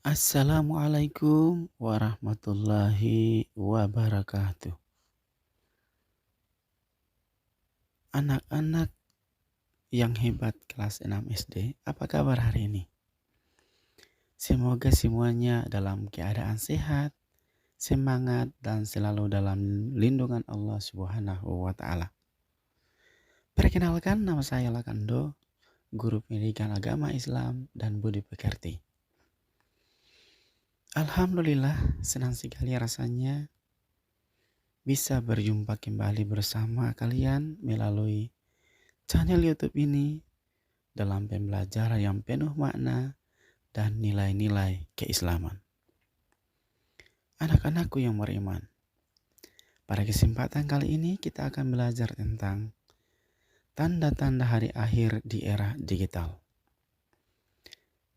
Assalamualaikum warahmatullahi wabarakatuh. Anak-anak yang hebat kelas 6 SD, apa kabar hari ini? Semoga semuanya dalam keadaan sehat, semangat, dan selalu dalam lindungan Allah Subhanahu wa Ta'ala. Perkenalkan, nama saya Lakando, guru pendidikan agama Islam dan budi pekerti. Alhamdulillah, senang sekali rasanya bisa berjumpa kembali bersama kalian melalui channel YouTube ini dalam pembelajaran yang penuh makna dan nilai-nilai keislaman. Anak-anakku yang beriman, pada kesempatan kali ini kita akan belajar tentang tanda-tanda hari akhir di era digital.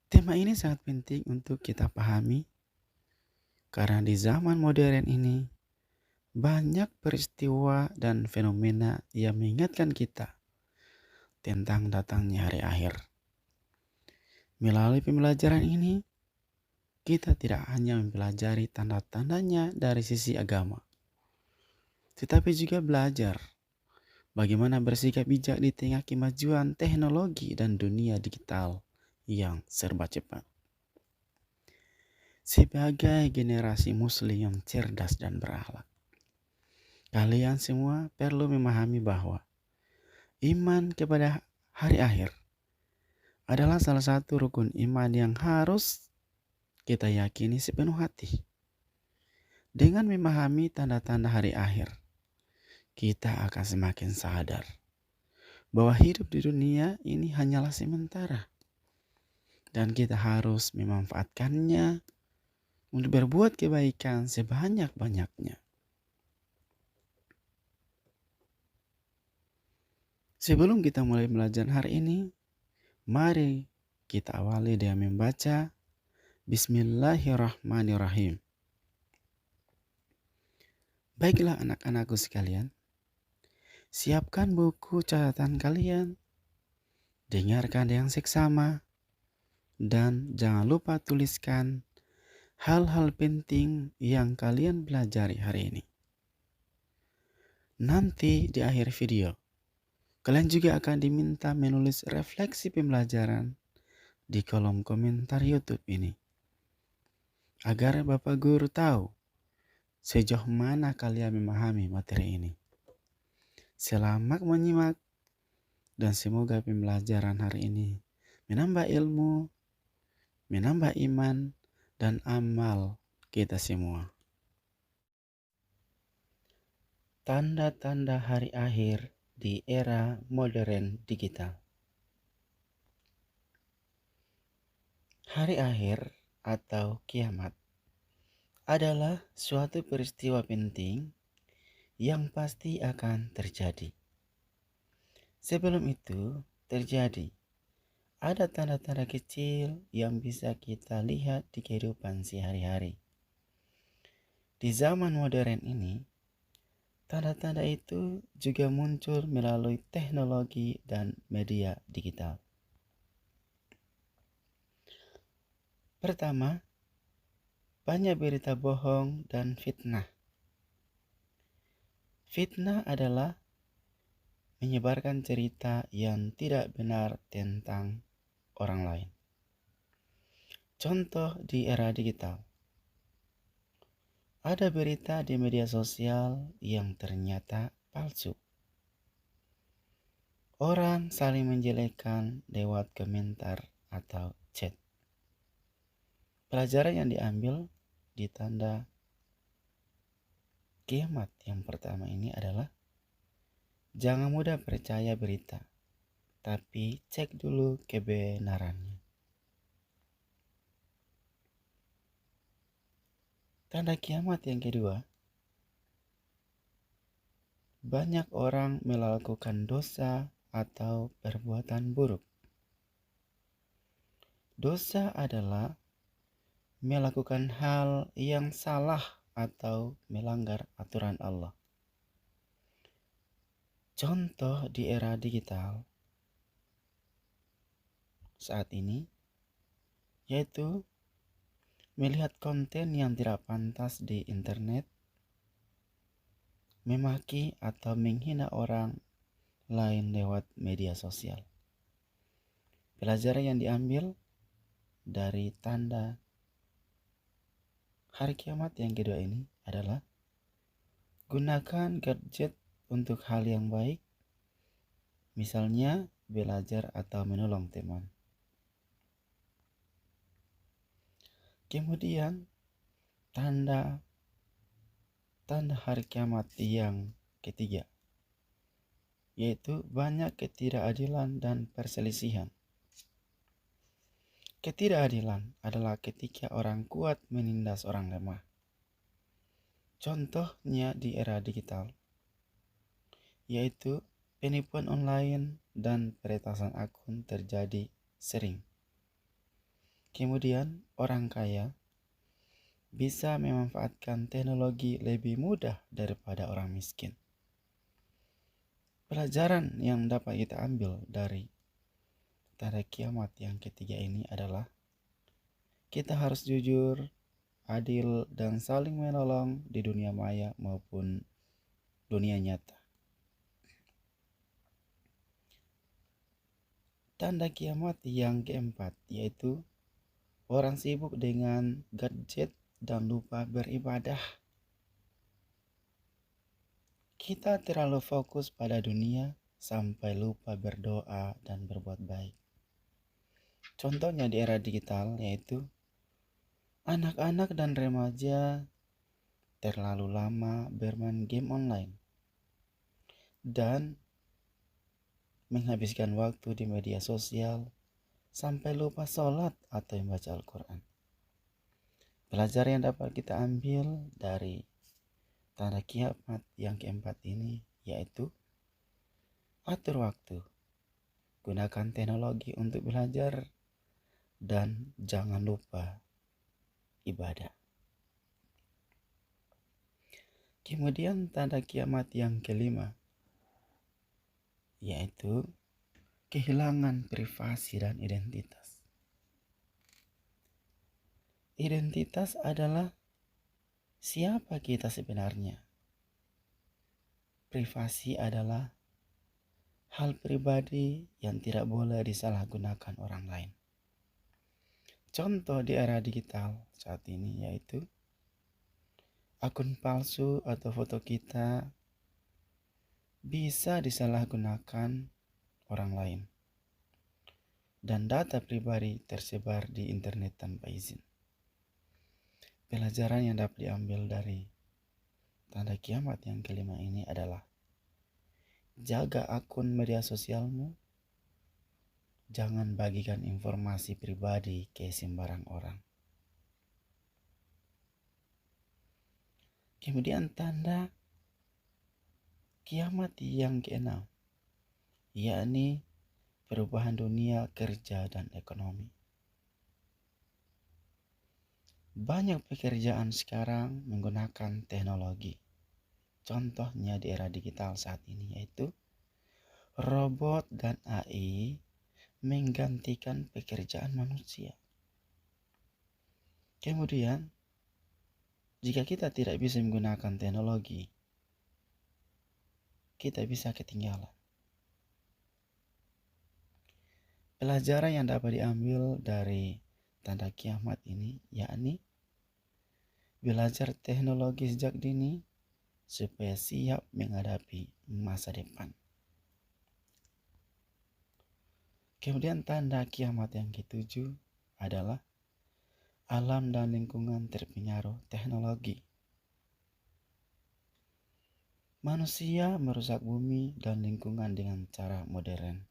Tema ini sangat penting untuk kita pahami karena di zaman modern ini banyak peristiwa dan fenomena yang mengingatkan kita tentang datangnya hari akhir. Melalui pembelajaran ini, kita tidak hanya mempelajari tanda-tandanya dari sisi agama, tetapi juga belajar bagaimana bersikap bijak di tengah kemajuan teknologi dan dunia digital yang serba cepat. Sebagai generasi muslim yang cerdas dan berakhlak, kalian semua perlu memahami bahwa iman kepada hari akhir adalah salah satu rukun iman yang harus kita yakini sepenuh hati. Dengan memahami tanda-tanda hari akhir, kita akan semakin sadar bahwa hidup di dunia ini hanyalah sementara dan kita harus memanfaatkannya untuk berbuat kebaikan sebanyak-banyaknya. Sebelum kita mulai belajar hari ini, mari kita awali dengan membaca Bismillahirrahmanirrahim. Baiklah anak-anakku sekalian, siapkan buku catatan kalian, dengarkan dengan seksama, dan jangan lupa tuliskan hal-hal penting yang kalian pelajari hari ini. Nanti di akhir video, kalian juga akan diminta menulis refleksi pembelajaran di kolom komentar YouTube ini, agar Bapak Guru tahu sejauh mana kalian memahami materi ini. Selamat menyimak dan semoga pembelajaran hari ini menambah ilmu, menambah iman, dan amal kita semua. Tanda-tanda hari akhir di era modern digital. Hari akhir atau kiamat adalah suatu peristiwa penting yang pasti akan terjadi. Sebelum itu terjadi, ada tanda-tanda kecil yang bisa kita lihat di kehidupan sehari-hari. Di zaman modern ini, tanda-tanda itu juga muncul melalui teknologi dan media digital. Pertama, banyak berita bohong dan fitnah. Fitnah adalah menyebarkan cerita yang tidak benar tentang orang lain. Contoh di era digital, ada berita di media sosial yang ternyata palsu. Orang saling menjelekkan lewat komentar atau chat. Pelajaran yang diambil di tanda kiamat yang pertama ini adalah jangan mudah percaya berita, tapi cek dulu kebenarannya. Tanda kiamat yang kedua, banyak orang melakukan dosa atau perbuatan buruk. Dosa adalah melakukan hal yang salah atau melanggar aturan Allah. Contoh di era digital saat ini yaitu melihat konten yang tidak pantas di internet, memaki atau menghina orang lain lewat media sosial. Pelajaran yang diambil dari tanda hari kiamat yang kedua ini adalah gunakan gadget untuk hal yang baik, misalnya belajar atau menolong teman. Kemudian tanda hari kiamat yang ketiga, yaitu banyak ketidakadilan dan perselisihan. Ketidakadilan adalah ketika orang kuat menindas orang lemah. Contohnya di era digital, yaitu penipuan online dan peretasan akun terjadi sering. Kemudian orang kaya bisa memanfaatkan teknologi lebih mudah daripada orang miskin. Pelajaran yang dapat kita ambil dari tanda kiamat yang ketiga ini adalah kita harus jujur, adil, dan saling menolong di dunia maya maupun dunia nyata. Tanda kiamat yang keempat yaitu orang sibuk dengan gadget dan lupa beribadah. Kita terlalu fokus pada dunia sampai lupa berdoa dan berbuat baik. Contohnya di era digital yaitu anak-anak dan remaja terlalu lama bermain game online dan menghabiskan waktu di media sosial sampai lupa sholat atau membaca Al-Quran. Pelajaran yang dapat kita ambil dari tanda kiamat yang keempat ini yaitu atur waktu, gunakan teknologi untuk belajar, dan jangan lupa ibadah. Kemudian tanda kiamat yang kelima yaitu kehilangan privasi dan identitas. Identitas adalah siapa kita sebenarnya. Privasi adalah hal pribadi yang tidak boleh disalahgunakan orang lain. Contoh di era digital saat ini yaitu akun palsu atau foto kita bisa disalahgunakan orang lain dan data pribadi tersebar di internet tanpa izin. Pelajaran yang dapat diambil dari tanda kiamat yang kelima ini adalah jaga akun media sosialmu, jangan bagikan informasi pribadi ke sembarang orang. Kemudian tanda kiamat yang keenam, yakni perubahan dunia kerja dan ekonomi. Banyak pekerjaan sekarang menggunakan teknologi. Contohnya di era digital saat ini yaitu robot dan AI menggantikan pekerjaan manusia. Kemudian, jika kita tidak bisa menggunakan teknologi, kita bisa ketinggalan. Pelajaran yang dapat diambil dari tanda kiamat ini yakni belajar teknologi sejak dini supaya siap menghadapi masa depan. Kemudian tanda kiamat yang ketujuh adalah alam dan lingkungan terpengaruh teknologi. Manusia merusak bumi dan lingkungan dengan cara modern.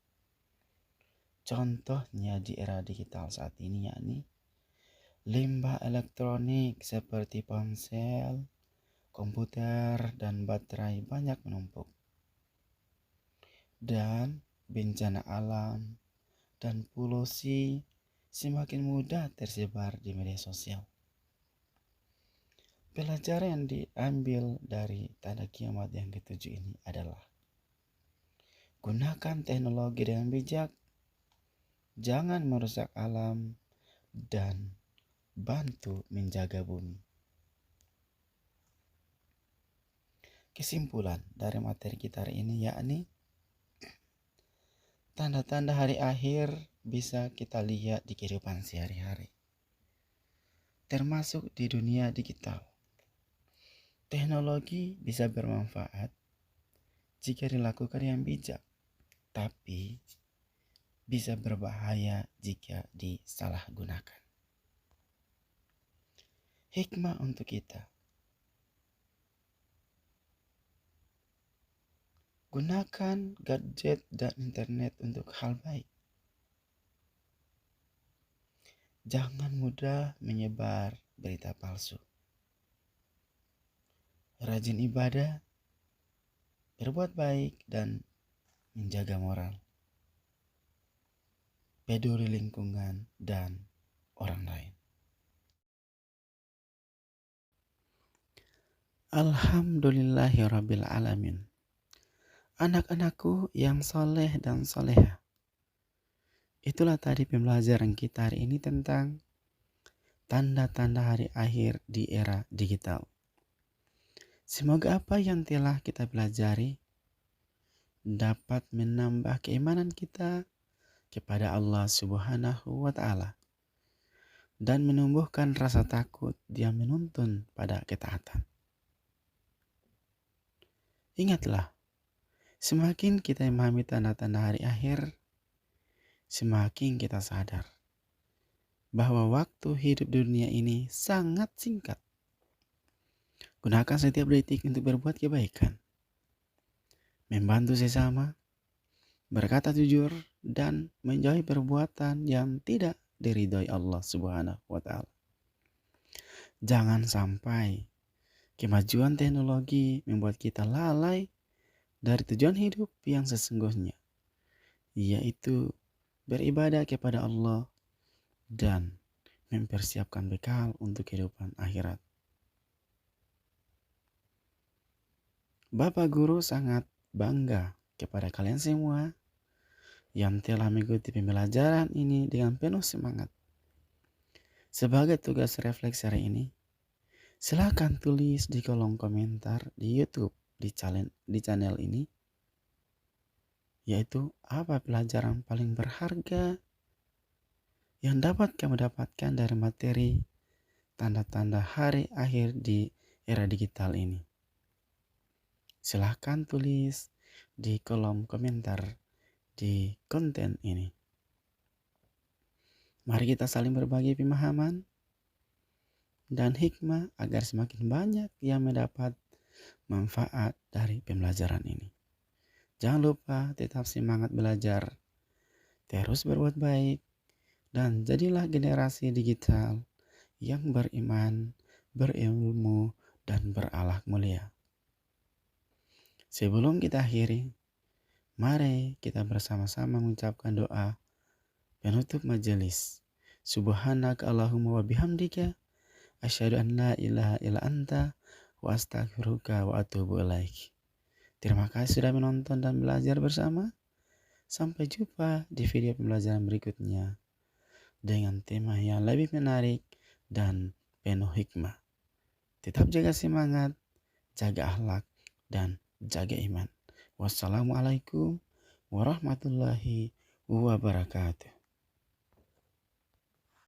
Contohnya di era digital saat ini yakni limbah elektronik seperti ponsel, komputer, dan baterai banyak menumpuk. Dan bencana alam dan polusi semakin mudah tersebar di media sosial. Pelajaran yang diambil dari tanda kiamat yang ketujuh ini adalah gunakan teknologi dengan bijak, jangan merusak alam, dan bantu menjaga bumi. Kesimpulan dari materi kita hari ini yakni tanda-tanda hari akhir bisa kita lihat di kehidupan sehari-hari, termasuk di dunia digital. Teknologi bisa bermanfaat jika dilakukan yang bijak, tapi bisa berbahaya jika disalahgunakan. Hikmah untuk kita. Gunakan gadget dan internet untuk hal baik. Jangan mudah menyebar berita palsu. Rajin ibadah, berbuat baik, dan menjaga moral. Peduli lingkungan dan orang lain. Alhamdulillahirabbil alamin. Anak-anakku yang soleh dan soleha. Itulah tadi pembelajaran kita hari ini tentang tanda-tanda hari akhir di era digital. Semoga apa yang telah kita pelajari dapat menambah keimanan kita kepada Allah Subhanahu wa Ta'ala dan menumbuhkan rasa takut yang menuntun pada ketaatan. Ingatlah, semakin kita memahami tanda-tanda hari akhir, semakin kita sadar bahwa waktu hidup di dunia ini sangat singkat. Gunakan setiap detik untuk berbuat kebaikan, membantu sesama, berkata jujur, dan menjauhi perbuatan yang tidak diridhoi Allah Subhanahu wa Ta'ala. Jangan sampai kemajuan teknologi membuat kita lalai dari tujuan hidup yang sesungguhnya, yaitu beribadah kepada Allah dan mempersiapkan bekal untuk kehidupan akhirat. Bapak Guru sangat bangga kepada kalian semua yang telah mengikuti pembelajaran ini dengan penuh semangat. Sebagai tugas refleksi hari ini, silakan tulis di kolom komentar di YouTube di channel ini, yaitu apa pelajaran paling berharga yang dapat kamu dapatkan dari materi tanda-tanda hari akhir di era digital ini. Silakan tulis di kolom komentar di konten ini. Mari kita saling berbagi pemahaman dan hikmah agar semakin banyak yang mendapat manfaat dari pembelajaran ini. Jangan lupa tetap semangat belajar, terus berbuat baik, dan jadilah generasi digital yang beriman, berilmu, dan berakhlak mulia. Sebelum kita akhiri, mari kita bersama-sama mengucapkan doa penutup majelis. Subhanaka Allahumma wa bihamdika asyhadu an la ilaha illa anta wa astaghfiruka wa atubu ilaik. Terima kasih sudah menonton dan belajar bersama. Sampai jumpa di video pembelajaran berikutnya dengan tema yang lebih menarik dan penuh hikmah. Tetap jaga semangat, jaga akhlak, dan jaga iman. Wassalamualaikum warahmatullahi wabarakatuh.